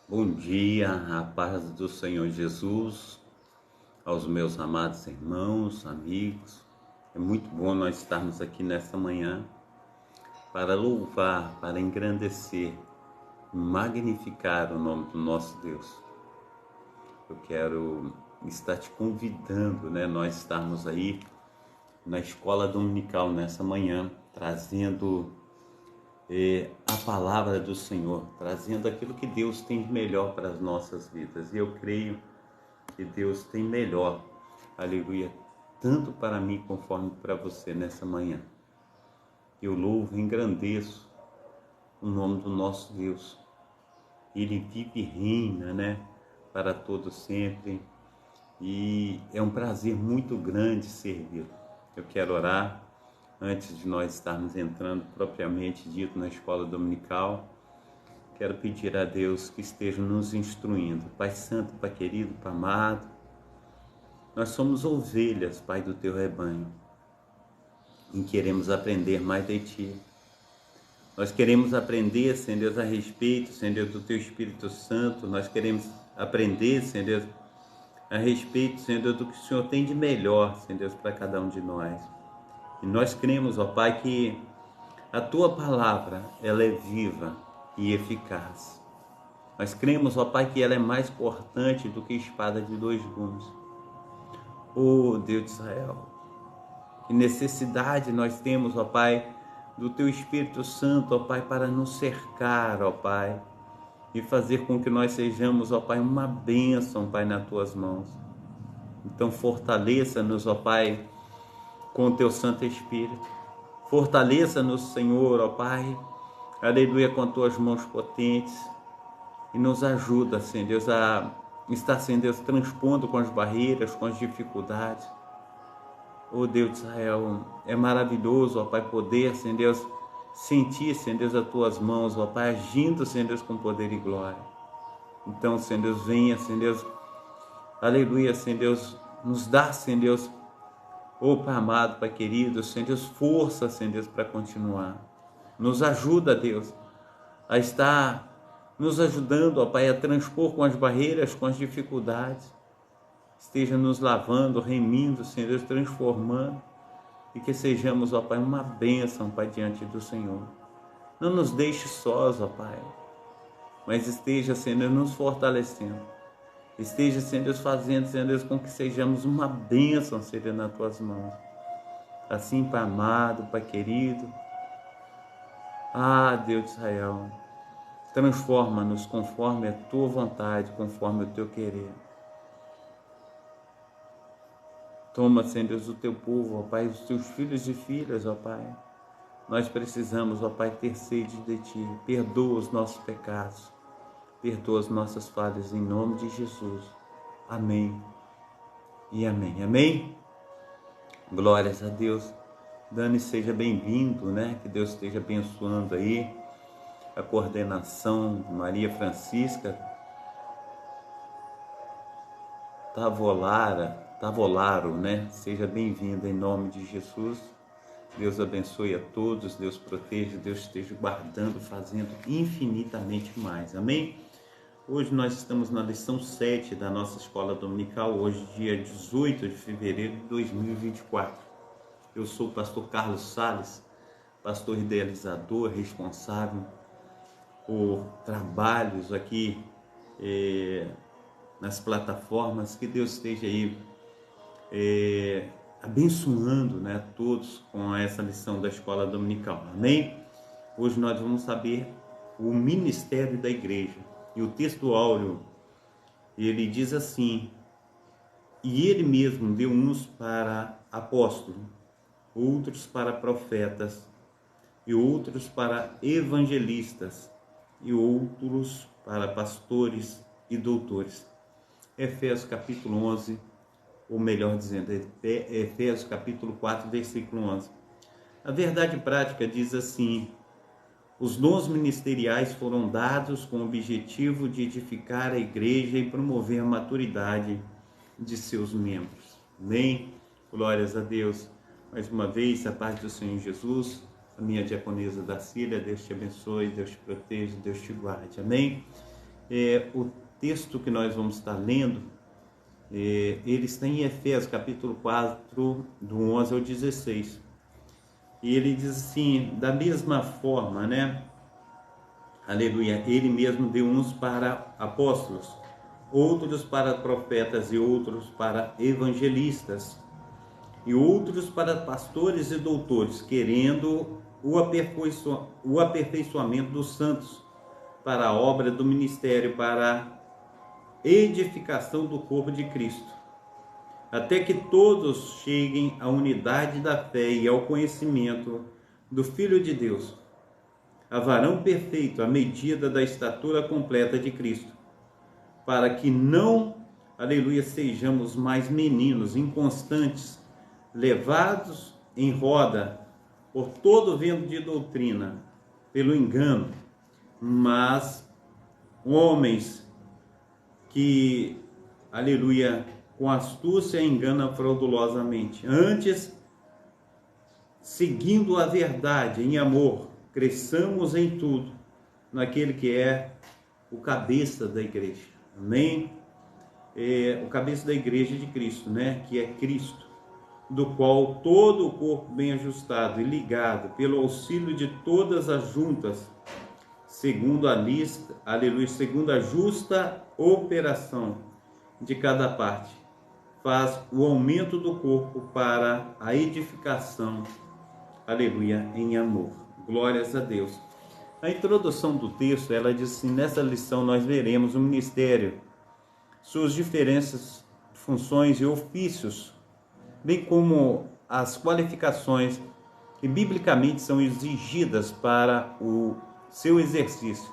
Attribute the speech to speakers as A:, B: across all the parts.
A: Bom dia, a paz do Senhor Jesus, aos meus amados irmãos, amigos. É muito bom nós estarmos aqui nessa manhã para louvar, para engrandecer, magnificar o nome do nosso Deus. Eu quero estar te convidando, nós estarmos aí na escola dominical nessa manhã, trazendo a palavra do Senhor, trazendo aquilo que Deus tem de melhor para as nossas vidas. E eu creio que Deus tem melhor, aleluia, tanto para mim conforme para você nessa manhã. Eu louvo e engrandeço o nome do nosso Deus. Ele vive e reina, para todo sempre. E é um prazer muito grande servi-lo. Eu quero orar antes de nós estarmos entrando propriamente dito na escola dominical. Quero pedir a Deus que esteja nos instruindo. Pai Santo, Pai querido, Pai amado, nós somos ovelhas, Pai, do Teu rebanho, e queremos aprender mais de Ti. Nós queremos aprender, Senhor Deus, a respeito, Senhor Deus, do Teu Espírito Santo. Nós queremos aprender, Senhor Deus, a respeito, Senhor Deus, do que o Senhor tem de melhor, Senhor Deus, para cada um de nós. E nós cremos, ó Pai, que a Tua palavra, ela é viva e eficaz. Nós cremos, ó Pai, que ela é mais cortante do que espada de dois gumes. Oh, Deus de Israel, que necessidade nós temos, ó Pai, do Teu Espírito Santo, ó Pai, para nos cercar, ó Pai, e fazer com que nós sejamos, ó Pai, uma bênção, Pai, nas Tuas mãos. Então fortaleça-nos, ó Pai, com o Teu Santo Espírito. Fortaleça-nos, Senhor, ó Pai, aleluia, com as Tuas mãos potentes, e nos ajuda, Senhor Deus, a estar, Senhor Deus, transpondo com as barreiras, com as dificuldades. Oh Deus de Israel, é maravilhoso, ó Pai, poder, Senhor Deus, sentir, Senhor Deus, as Tuas mãos, ó Pai, agindo, Senhor Deus, com poder e glória. Então, Senhor Deus, venha, Senhor Deus, aleluia, Senhor Deus, nos dá, Senhor Deus, oh Pai amado, Pai querido, Senhor Deus, força, Senhor Deus, para continuar. Nos ajuda, Deus, a estar nos ajudando, ó Pai, a transpor com as barreiras, com as dificuldades. Esteja nos lavando, remindo, Senhor Deus, transformando, e que sejamos, ó Pai, uma bênção, Pai, diante do Senhor. Não nos deixe sós, ó Pai, mas esteja, Senhor Deus, nos fortalecendo. Esteja, Senhor Deus, fazendo, Senhor Deus, com que sejamos uma bênção, Senhor, nas Tuas mãos. Assim, Pai amado, Pai querido, Deus de Israel, transforma-nos conforme a Tua vontade, conforme o Teu querer. Toma, Senhor Deus, o Teu povo, ó Pai, os Teus filhos e filhas, ó Pai. Nós precisamos, ó Pai, ter sede de Ti. Perdoa os nossos pecados. Perdoa as nossas falhas, em nome de Jesus. Amém e amém. Amém? Glórias a Deus. Dani, seja bem-vindo, Que Deus esteja abençoando aí a coordenação de Maria Francisca Tavolaro, Seja bem-vindo em nome de Jesus. Deus abençoe a todos, Deus proteja, Deus esteja guardando, fazendo infinitamente mais. Amém? Hoje nós estamos na lição 7 da nossa escola dominical, hoje dia 18 de fevereiro de 2024. Eu sou o pastor Carlos Sales, pastor idealizador, responsável por trabalhos aqui nas plataformas. Que Deus esteja aí abençoando, todos com essa lição da escola dominical. Amém? Hoje nós vamos saber o ministério da igreja. E o texto áureo, ele diz assim: e ele mesmo deu uns para apóstolos, outros para profetas, e outros para evangelistas, e outros para pastores e doutores. Efésios capítulo 11, ou melhor dizendo, Efésios capítulo 4, versículo 11. A verdade prática diz assim: os dons ministeriais foram dados com o objetivo de edificar a igreja e promover a maturidade de seus membros. Amém? Glórias a Deus. Mais uma vez, a paz do Senhor Jesus, a minha diaconisa Darcília, Deus te abençoe, Deus te proteja, Deus te guarde. Amém? O texto que nós vamos estar lendo, ele está em Efésios, capítulo 4, do 11 ao 16. E ele diz assim, da mesma forma, né? Aleluia, ele mesmo deu uns para apóstolos, outros para profetas e outros para evangelistas, e outros para pastores e doutores, querendo o aperfeiçoamento dos santos, para a obra do ministério, para a edificação do corpo de Cristo, até que todos cheguem à unidade da fé e ao conhecimento do Filho de Deus, a varão perfeito, à medida da estatura completa de Cristo, para que não, aleluia, sejamos mais meninos, inconstantes, levados em roda por todo vento de doutrina, pelo engano, mas homens que, aleluia, com astúcia enganam fraudulosamente. Antes, seguindo a verdade em amor, cresçamos em tudo naquele que é o cabeça da igreja. Amém? O cabeça da igreja de Cristo, né? Que é Cristo, do qual todo o corpo bem ajustado e ligado pelo auxílio de todas as juntas, segundo a lista, aleluia, segundo a justa operação de cada parte, faz o aumento do corpo para a edificação, aleluia, em amor. Glórias a Deus. A introdução do texto, ela diz assim, nessa lição nós veremos o ministério, suas diferentes funções e ofícios, bem como as qualificações que biblicamente são exigidas para o seu exercício.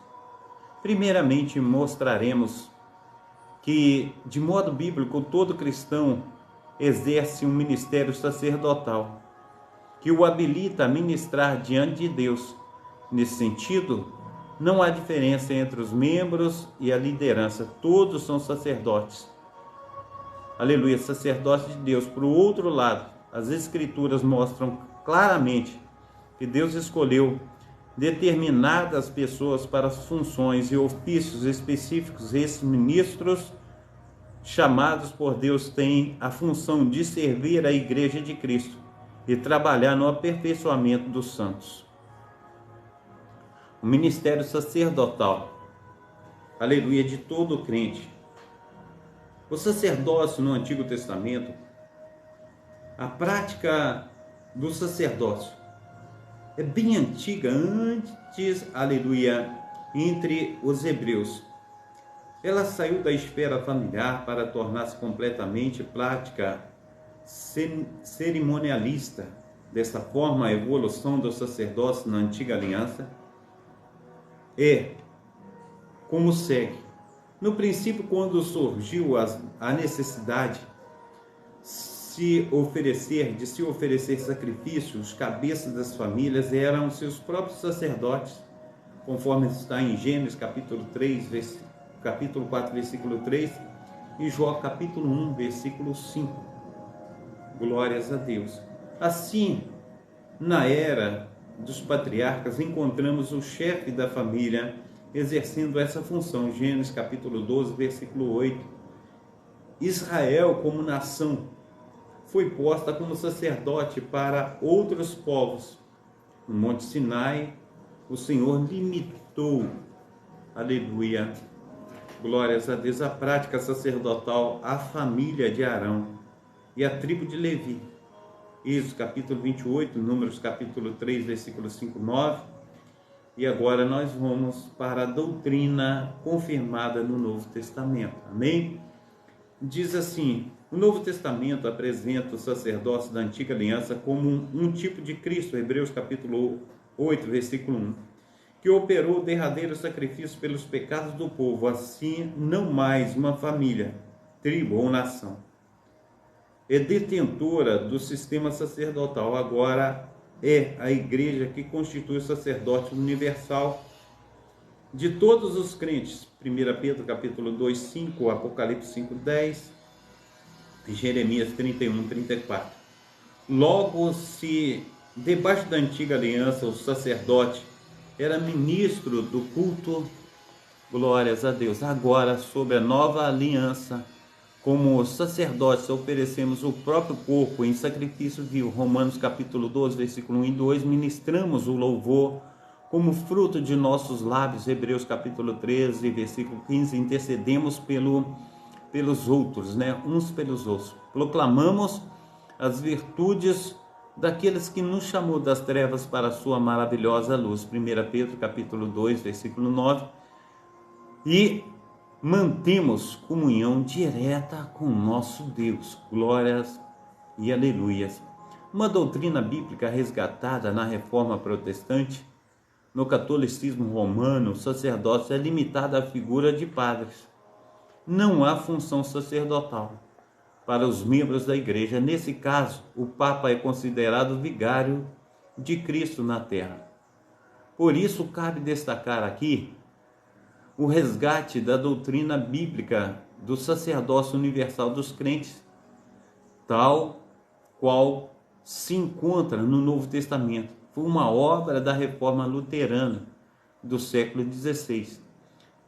A: Primeiramente, mostraremos que, de modo bíblico, todo cristão exerce um ministério sacerdotal, que o habilita a ministrar diante de Deus. Nesse sentido, não há diferença entre os membros e a liderança, todos são sacerdotes. Aleluia, sacerdotes de Deus. Por outro lado, as Escrituras mostram claramente que Deus escolheu determinadas pessoas para as funções e ofícios específicos. Esses ministros chamados por Deus têm a função de servir a igreja de Cristo e trabalhar no aperfeiçoamento dos santos. O ministério sacerdotal, aleluia, de todo crente. O sacerdócio no Antigo Testamento, a prática do sacerdócio é bem antiga, antes, aleluia, entre os hebreus. Ela saiu da esfera familiar para tornar-se completamente prática cerimonialista. Dessa forma, a evolução do sacerdócio na Antiga Aliança é como segue. No princípio, quando surgiu a necessidade de se oferecer sacrifício, os cabeças das famílias eram seus próprios sacerdotes, conforme está em Gênesis capítulo 4, versículo 3, e Jó capítulo 1, versículo 5. Glórias a Deus. Assim, na era dos patriarcas, encontramos o chefe da família exercendo essa função. Gênesis capítulo 12, versículo 8. Israel, como nação, foi posta como sacerdote para outros povos. No Monte Sinai, o Senhor limitou, aleluia, glórias a Deus, a prática sacerdotal à família de Arão e à tribo de Levi. Êxodo capítulo 28, Números capítulo 3, versículo 5, 9. E agora nós vamos para a doutrina confirmada no Novo Testamento. Amém? Diz assim, o Novo Testamento apresenta o sacerdócio da Antiga Aliança como um tipo de Cristo, Hebreus capítulo 8, versículo 1, que operou o derradeiro sacrifício pelos pecados do povo, assim não mais uma família, tribo ou nação. É detentora do sistema sacerdotal, agora é a igreja que constitui o sacerdócio universal de todos os crentes. 1 Pedro capítulo 2, 5, Apocalipse 5, 10, Jeremias 31, 34. Logo, se debaixo da antiga aliança o sacerdote era ministro do culto Glórias a Deus. Agora, sobre a nova aliança, como sacerdotes, oferecemos o próprio corpo em sacrifício vivo. Romanos capítulo 12, versículo 1 e 2. Ministramos o louvor como fruto de nossos lábios. Hebreus capítulo 13, versículo 15. Intercedemos pelos outros, uns pelos outros. Proclamamos as virtudes daqueles que nos chamou das trevas para a sua maravilhosa luz. 1 Pedro capítulo 2, versículo 9. E mantemos comunhão direta com o nosso Deus. Glórias e aleluias. Uma doutrina bíblica resgatada na Reforma Protestante. No catolicismo romano, o sacerdócio é limitado à figura de padres. Não há função sacerdotal para os membros da igreja. Nesse caso, o Papa é considerado vigário de Cristo na terra. Por isso, cabe destacar aqui o resgate da doutrina bíblica do sacerdócio universal dos crentes, tal qual se encontra no Novo Testamento. Foi uma obra da Reforma Luterana do século XVI.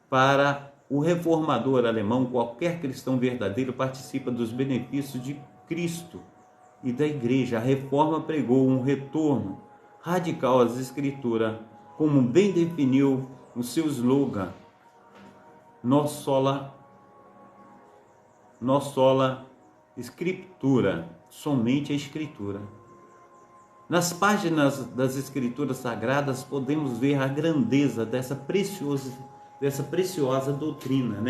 A: Para o reformador alemão, qualquer cristão verdadeiro participa dos benefícios de Cristo e da Igreja. A Reforma pregou um retorno radical às Escrituras, como bem definiu o seu slogan: Nos sola Scriptura, somente a Escritura. Nas páginas das Escrituras Sagradas podemos ver a grandeza dessa preciosa doutrina,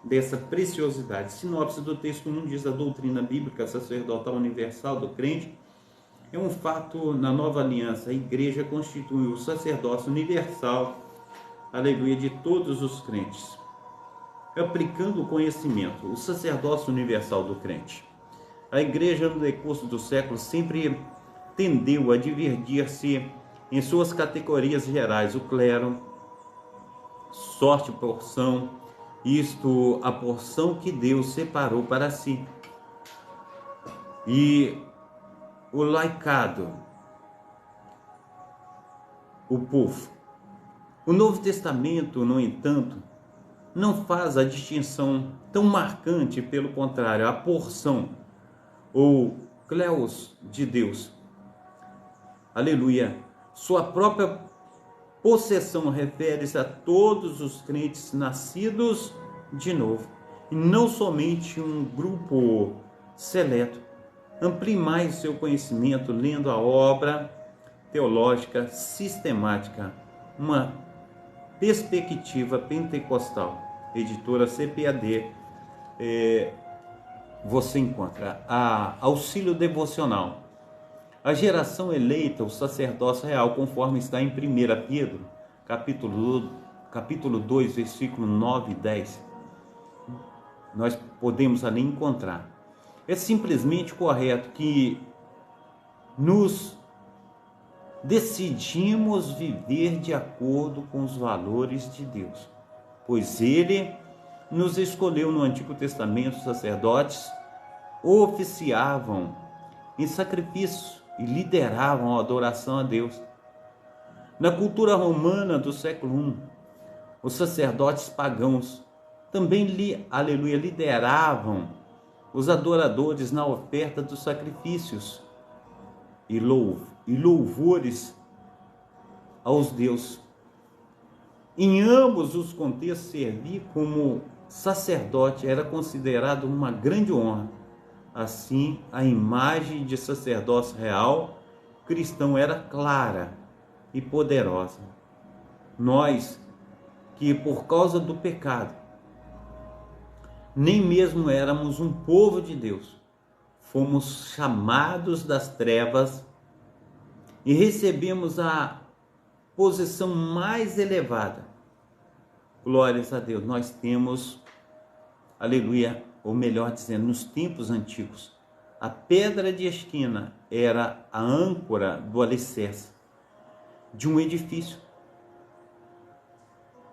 A: dessa preciosidade. Sinopse do texto 1 diz: a doutrina bíblica sacerdotal universal do crente é um fato na nova aliança. A igreja constitui o sacerdócio universal, aleluia, de todos os crentes. Aplicando o conhecimento, o sacerdócio universal do crente. A igreja, no decurso do século, sempre tendeu a dividir-se em suas categorias gerais: o clero, sorte, porção, isto, a porção que Deus separou para si, e o laicado, o povo. O Novo Testamento, no entanto, não faz a distinção tão marcante. Pelo contrário, a porção ou cleos de Deus, aleluia, sua própria possessão refere-se a todos os crentes nascidos de novo, e não somente um grupo seleto. Amplie mais seu conhecimento lendo a obra teológica sistemática, uma perspectiva pentecostal, editora CPAD. Você encontra auxílio devocional. A geração eleita, o sacerdócio real, conforme está em 1 Pedro, capítulo 2, versículo 9 e 10. Nós podemos ali encontrar. É simplesmente correto que nos decidimos viver de acordo com os valores de Deus, pois Ele nos escolheu. No Antigo Testamento, os sacerdotes oficiavam em sacrifício e lideravam a adoração a Deus. Na cultura romana do século I, os sacerdotes pagãos também, lideravam os adoradores na oferta dos sacrifícios e louvores aos deuses. Em ambos os contextos, servir como sacerdote era considerado uma grande honra. Assim, a imagem de sacerdócio real cristão era clara e poderosa. Nós, que por causa do pecado, nem mesmo éramos um povo de Deus, fomos chamados das trevas e recebemos a posição mais elevada. Glórias a Deus. Nós temos, aleluia, ou melhor dizendo, nos tempos antigos, a pedra de esquina era a âncora do alicerce de um edifício.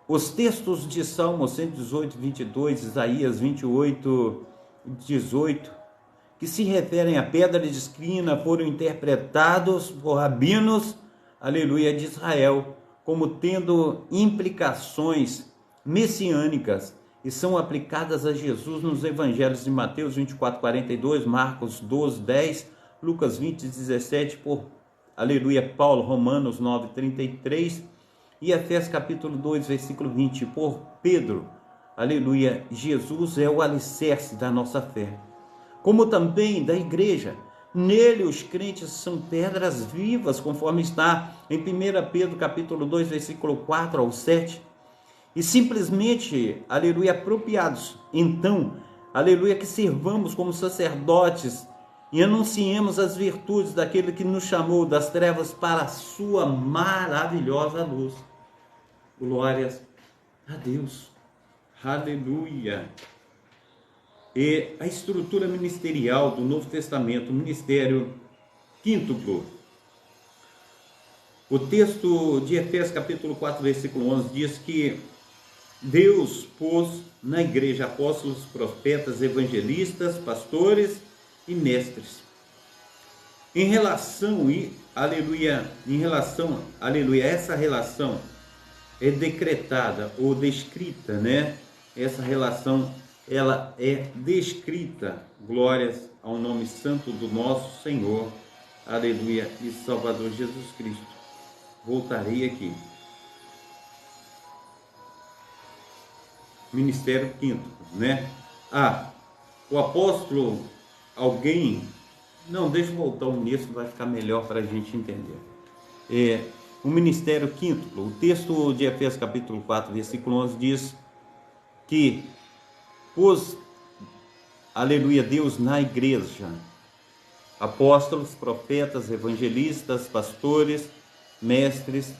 A: Os textos de Salmo 118, 22, Isaías 28, 18, que se referem à pedra de esquina, foram interpretados por rabinos, aleluia, de Israel, como tendo implicações messiânicas e são aplicadas a Jesus nos evangelhos de Mateus 24:42, Marcos 12:10, Lucas 20:17, por Paulo, Romanos 9:33 e Efésios capítulo 2, versículo 20, por Pedro. Jesus é o alicerce da nossa fé, como também da igreja. Nele os crentes são pedras vivas, conforme está em 1 Pedro capítulo 2, versículo 4 ao 7. E simplesmente, apropriados. Então, que sirvamos como sacerdotes e anunciemos as virtudes daquele que nos chamou das trevas para a sua maravilhosa luz. Glórias a Deus. Aleluia. E a estrutura ministerial do Novo Testamento, o ministério quíntuplo. O texto de Efésios capítulo 4, versículo 11 diz que Deus pôs na igreja apóstolos, profetas, evangelistas, pastores e mestres. Em relação, essa relação é decretada ou descrita, né? Essa relação, ela é descrita, glórias ao nome santo do nosso Senhor, e Salvador Jesus Cristo. Voltarei aqui. Ministério quinto, né? O apóstolo, deixa eu voltar o início, vai ficar melhor para a gente entender. O ministério quíntuplo, o texto de Efésios capítulo 4, versículo 11 diz que pôs, Deus na igreja, apóstolos, profetas, evangelistas, pastores, mestres.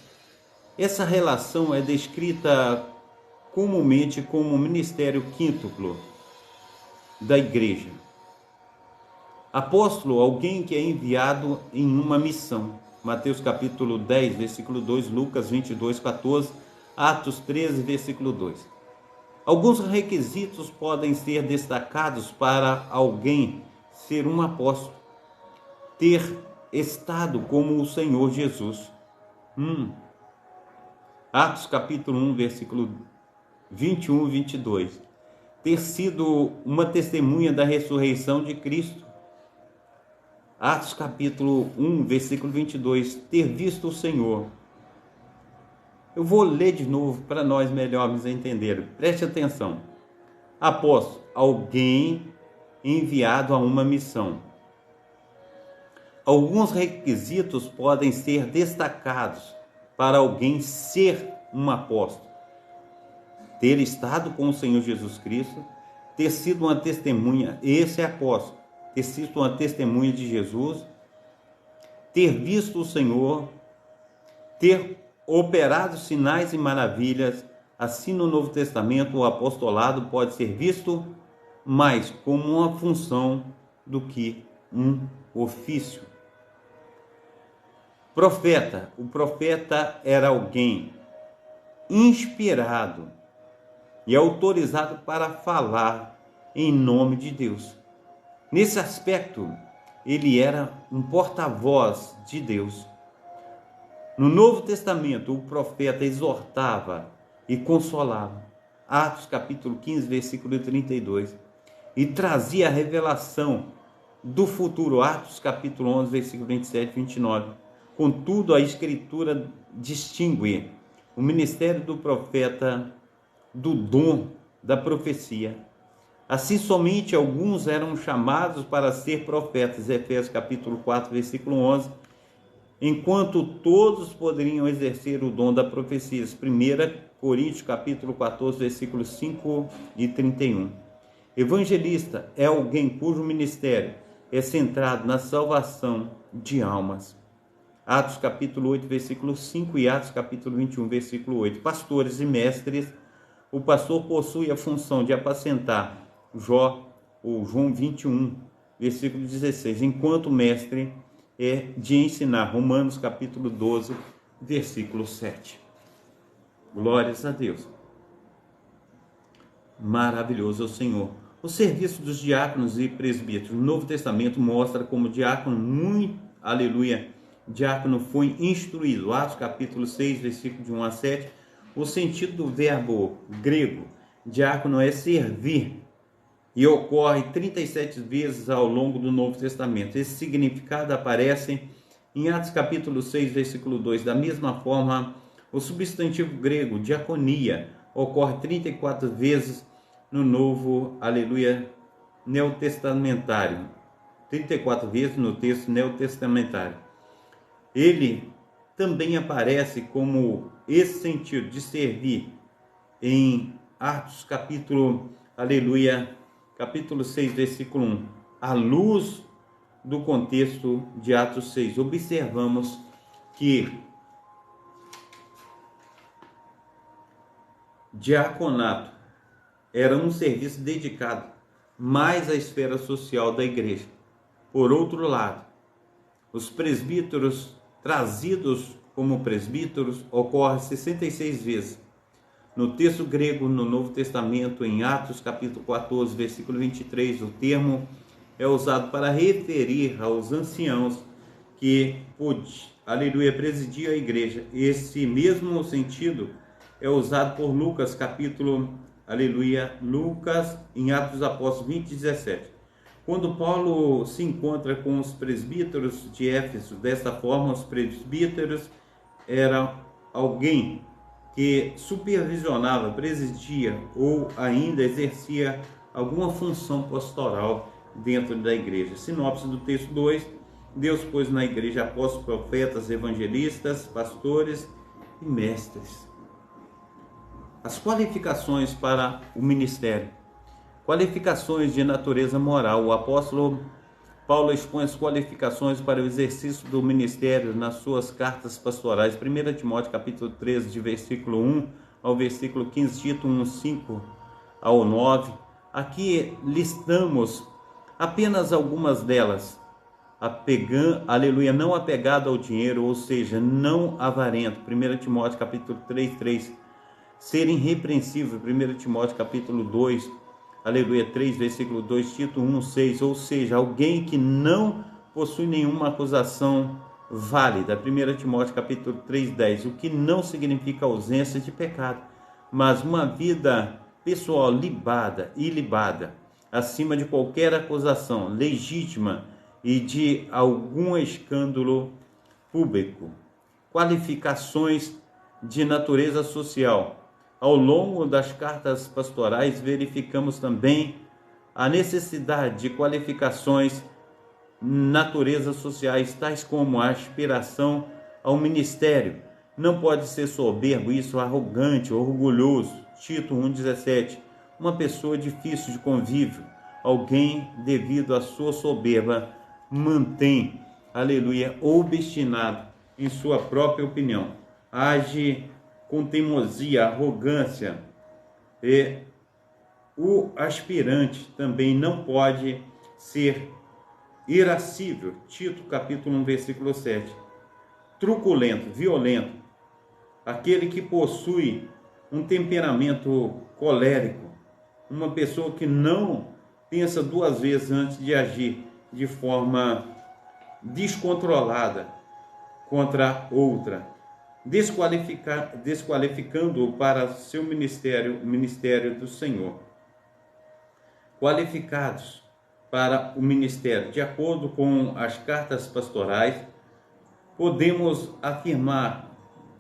A: Essa relação é descrita comumente como o ministério quíntuplo da igreja. Apóstolo, alguém que é enviado em uma missão. Mateus capítulo 10, versículo 2, Lucas 22, 14, Atos 13, versículo 2. Alguns requisitos podem ser destacados para alguém ser um apóstolo: ter estado como o Senhor Jesus. Atos capítulo 1, versículo 21 e 22. Ter sido uma testemunha da ressurreição de Cristo. Atos capítulo 1, versículo 22. Ter visto o Senhor. Eu vou ler de novo para nós melhormos entender. Preste atenção. Apóstolo, alguém enviado a uma missão. Alguns requisitos podem ser destacados para alguém ser um apóstolo: ter estado com o Senhor Jesus Cristo, ter sido uma testemunha, esse é apóstolo, ter sido uma testemunha de Jesus, ter visto o Senhor, ter operado sinais e maravilhas. Assim, no Novo Testamento, o apostolado pode ser visto mais como uma função do que um ofício. Profeta. O profeta era alguém inspirado e autorizado para falar em nome de Deus. Nesse aspecto, ele era um porta-voz de Deus. No Novo Testamento, o profeta exortava e consolava. Atos capítulo 15, versículo 32. E trazia a revelação do futuro. Atos capítulo 11, versículo 27 e 29. Contudo, a Escritura distingue o ministério do profeta do dom da profecia. Assim, somente alguns eram chamados para ser profetas. Efésios capítulo 4, versículo 11. Enquanto todos poderiam exercer o dom da profecia. 1 Coríntios capítulo 14, versículos 5 e 31. Evangelista é alguém cujo ministério é centrado na salvação de almas. Atos capítulo 8, versículo 5 e Atos capítulo 21, versículo 8. Pastores e mestres. O pastor possui a função de apacentar, João 21, versículo 16, enquanto o mestre é de ensinar, Romanos capítulo 12, versículo 7. Glórias a Deus. Maravilhoso é o Senhor. O serviço dos diáconos e presbíteros no Novo Testamento mostra como diácono diácono foi instruído. Atos capítulo 6, versículo de 1 a 7. O sentido do verbo grego diácono é servir e ocorre 37 vezes ao longo do Novo Testamento. Esse significado aparece em Atos capítulo 6, versículo 2. Da mesma forma, o substantivo grego diaconia ocorre 34 vezes no Novo, aleluia, neotestamentário. 34 vezes no texto neotestamentário. Ele também aparece como esse sentido de servir em Atos capítulo, aleluia, capítulo 6, versículo 1. À luz do contexto de Atos 6, observamos que diaconato era um serviço dedicado mais à esfera social da igreja. Por outro lado, os presbíteros trazidos como presbíteros ocorrem 66 vezes. No texto grego, no Novo Testamento, em Atos capítulo 14, versículo 23, o termo é usado para referir aos anciãos que, aleluia, presidiam a igreja. Esse mesmo sentido é usado por Lucas capítulo, aleluia, Lucas, em Atos dos Apóstolos 20, 17. Quando Paulo se encontra com os presbíteros de Éfeso, desta forma, os presbíteros eram alguém que supervisionava, presidia ou ainda exercia alguma função pastoral dentro da igreja. Sinopse do texto 2: Deus pôs na igreja apóstolos, profetas, evangelistas, pastores e mestres. As qualificações para o ministério. Qualificações de natureza moral. O apóstolo Paulo expõe as qualificações para o exercício do ministério nas suas cartas pastorais. 1 Timóteo capítulo 13, de versículo 1 ao versículo 15, Tito 1, 5 ao 9. Aqui listamos apenas algumas delas. Aleluia, não apegado ao dinheiro, ou seja, não avarento. 1 Timóteo capítulo 3, 3. Ser irrepreensível. 1 Timóteo capítulo 2, aleluia, 3, versículo 2, Tito 1, 6, ou seja, alguém que não possui nenhuma acusação válida. 1 Timóteo capítulo 3, 10, o que não significa ausência de pecado, mas uma vida pessoal ilibada, acima de qualquer acusação legítima e de algum escândalo público. Qualificações de natureza social. Ao longo das cartas pastorais, verificamos também a necessidade de qualificações naturezas sociais, tais como a aspiração ao ministério. Não pode ser soberbo, isso, arrogante, orgulhoso. Tito 1,17. Uma pessoa difícil de convívio, alguém, devido à sua soberba, mantém, aleluia, obstinado em sua própria opinião. Age com teimosia, arrogância. E o aspirante também não pode ser irascível. Tito capítulo 1, versículo 7. Truculento, violento. Aquele que possui um temperamento colérico. Uma pessoa que não pensa duas vezes antes de agir de forma descontrolada contra outra. Desqualificando-o para seu ministério, o ministério do Senhor. Qualificados para o ministério. De acordo com as cartas pastorais, podemos afirmar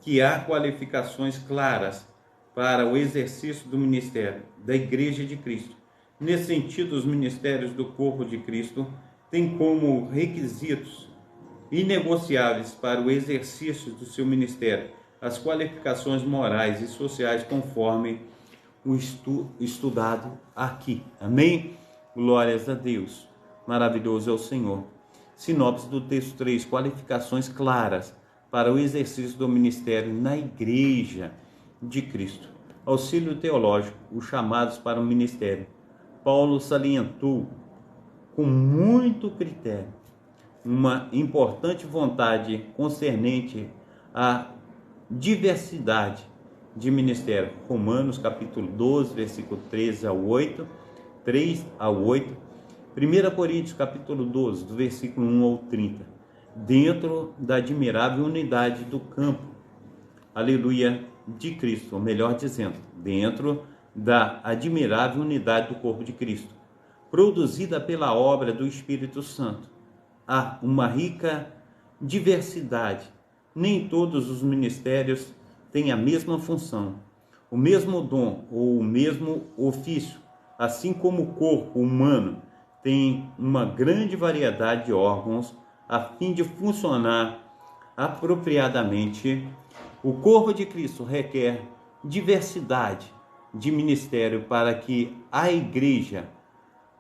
A: que há qualificações claras para o exercício do ministério da Igreja de Cristo. Nesse sentido, os ministérios do corpo de Cristo têm como requisitos inegociáveis para o exercício do seu ministério as qualificações morais e sociais conforme o estudado aqui. Amém? Glórias a Deus. Maravilhoso é o Senhor. Sinopse do texto 3. Qualificações claras para o exercício do ministério na Igreja de Cristo. Auxílio teológico. Os chamados para o ministério. Paulo salientou com muito critério uma importante vontade concernente à diversidade de ministério. Romanos capítulo 12, versículo 3 ao 8. 1 Coríntios capítulo 12, do versículo 1 ao 30. Dentro da admirável unidade do campo, aleluia, de Cristo, ou melhor dizendo, dentro da admirável unidade do corpo de Cristo, produzida pela obra do Espírito Santo. Há uma rica diversidade. Nem todos os ministérios têm a mesma função, o mesmo dom ou o mesmo ofício, assim como o corpo humano tem uma grande variedade de órgãos a fim de funcionar apropriadamente. O corpo de Cristo requer diversidade de ministério para que a igreja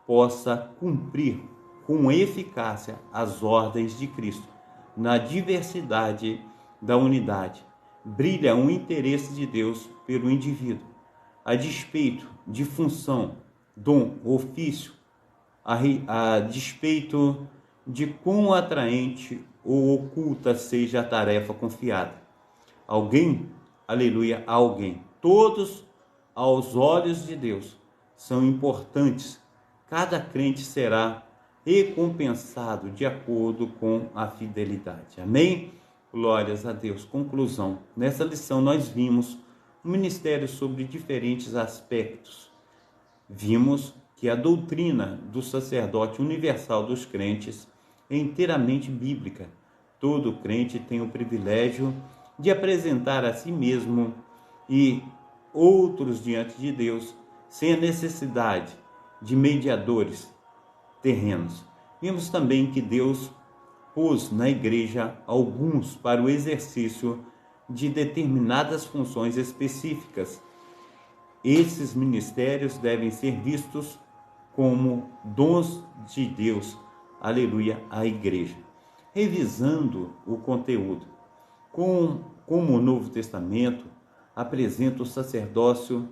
A: possa cumprir com eficácia as ordens de Cristo. Na diversidade da unidade, brilha o interesse de Deus pelo indivíduo, a despeito de função, dom, ofício, a despeito de quão atraente ou oculta seja a tarefa confiada. Alguém, aleluia, alguém, todos aos olhos de Deus são importantes. Cada crente será recompensado de acordo com a fidelidade. Amém? Glórias a Deus. Conclusão. Nessa lição nós vimos um ministério sobre diferentes aspectos. Vimos que a doutrina do sacerdote universal dos crentes é inteiramente bíblica. Todo crente tem o privilégio de apresentar a si mesmo e outros diante de Deus, sem a necessidade de mediadores terrenos. Vimos também que Deus pôs na igreja alguns para o exercício de determinadas funções específicas. Esses ministérios devem ser vistos como dons de Deus, aleluia, à igreja. Revisando o conteúdo, como o Novo Testamento apresenta o sacerdócio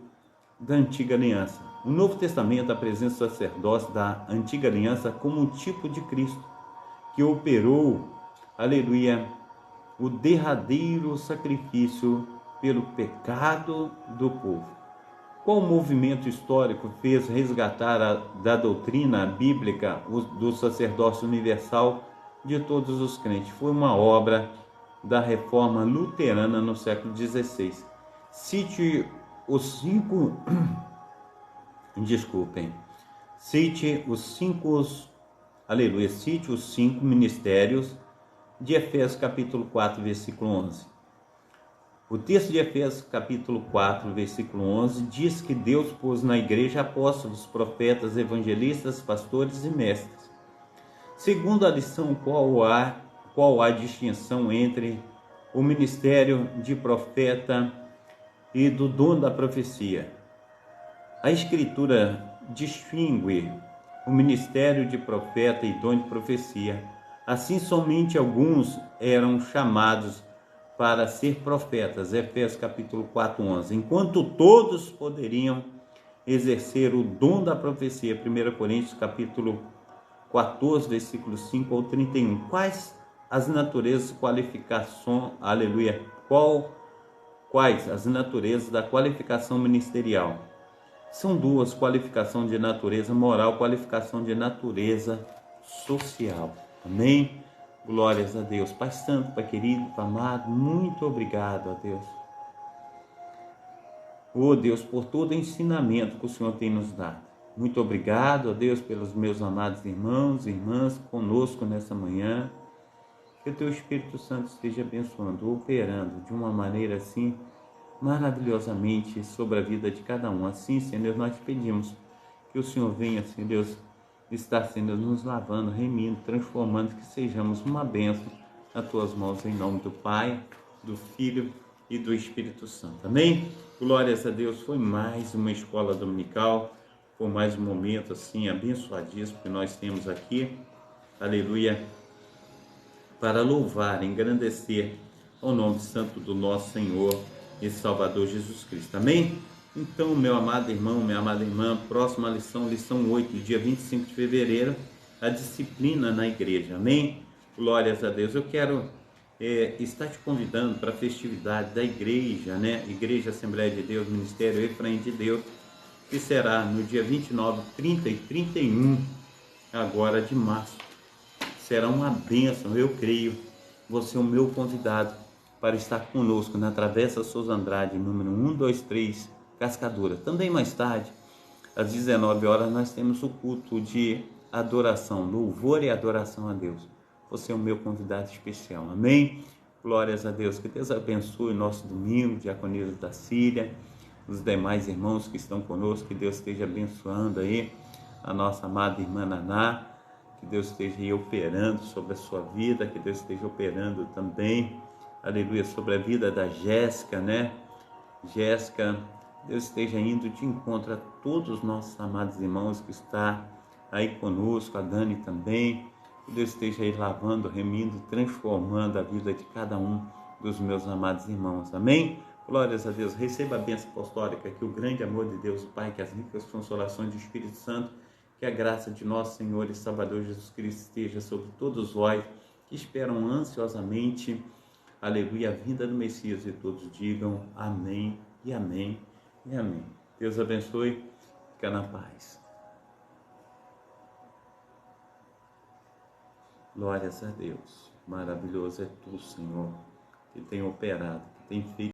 A: da Antiga Aliança. O Novo Testamento apresenta o sacerdócio da Antiga Aliança como um tipo de Cristo, que operou, aleluia, o derradeiro sacrifício pelo pecado do povo. Qual movimento histórico fez resgatar da doutrina bíblica do sacerdócio universal de todos os crentes? Foi uma obra da reforma luterana no século XVI. Cite os cinco ministérios de Efésios capítulo 4, versículo 11. O texto de Efésios capítulo 4, versículo 11 diz que Deus pôs na igreja apóstolos, profetas, evangelistas, pastores e mestres. Segundo a lição, qual a distinção entre o ministério de profeta e do dom da profecia? A Escritura distingue o ministério de profeta e dom de profecia. Assim, somente alguns eram chamados para ser profetas, Efésios capítulo 4, 11, enquanto todos poderiam exercer o dom da profecia, 1 Coríntios capítulo 14, versículo 5 ao 31. Quais as naturezas, qualificação, aleluia, quais as naturezas da qualificação ministerial? São duas: qualificação de natureza moral, qualificação de natureza social. Amém? Glórias a Deus. Pai Santo, Pai querido, Pai amado, muito obrigado a Deus. Oh Deus, por todo o ensinamento que o Senhor tem nos dado. Muito obrigado a Deus pelos meus amados irmãos e irmãs conosco nessa manhã. Que o Teu Espírito Santo esteja abençoando, operando de uma maneira assim maravilhosamente sobre a vida de cada um. Assim, Senhor, nós pedimos que o Senhor venha, Senhor Deus, estar, Senhor, nos lavando, remindo, transformando, que sejamos uma bênção nas Tuas mãos, em nome do Pai, do Filho e do Espírito Santo. Amém? Glórias a Deus. Foi mais uma escola dominical, foi mais um momento assim abençoadíssimo que nós temos aqui, aleluia, para louvar, engrandecer o nome santo do nosso Senhor e Salvador Jesus Cristo. Amém? Então, meu amado irmão, minha amada irmã, próxima lição, lição 8, dia 25 de fevereiro, a disciplina na igreja. Amém? Glórias a Deus. Eu quero estar te convidando para a festividade da igreja, né? Igreja Assembleia de Deus, Ministério Efraim de Deus, que será no dia 29, 30 e 31, agora de março. Será uma bênção, eu creio. Você é o meu convidado para estar conosco na Travessa Souza Andrade, número 123, Cascadura. Também mais tarde, às 19 horas, nós temos o culto de adoração, louvor e adoração a Deus. Você é o meu convidado especial, amém? Glórias a Deus, que Deus abençoe o nosso domingo, Diaconisa da Síria, os demais irmãos que estão conosco, que Deus esteja abençoando aí a nossa amada irmã Naná, que Deus esteja aí operando sobre a sua vida, que Deus esteja operando também, aleluia, sobre a vida da Jéssica, né? Jéssica, Deus esteja indo de encontro a todos os nossos amados irmãos que está aí conosco, a Dani também, que Deus esteja aí lavando, remindo, transformando a vida de cada um dos meus amados irmãos, amém? Glórias a Deus, receba a bênção apostólica, que o grande amor de Deus, o Pai, que as ricas consolações do Espírito Santo, que a graça de nosso Senhor e Salvador Jesus Cristo esteja sobre todos vós, que esperam ansiosamente, aleluia, a vinda do Messias, e todos digam amém e amém e amém. Deus abençoe, fica na paz. Glórias a Deus, maravilhoso é tu, Senhor, que tem operado, que tem feito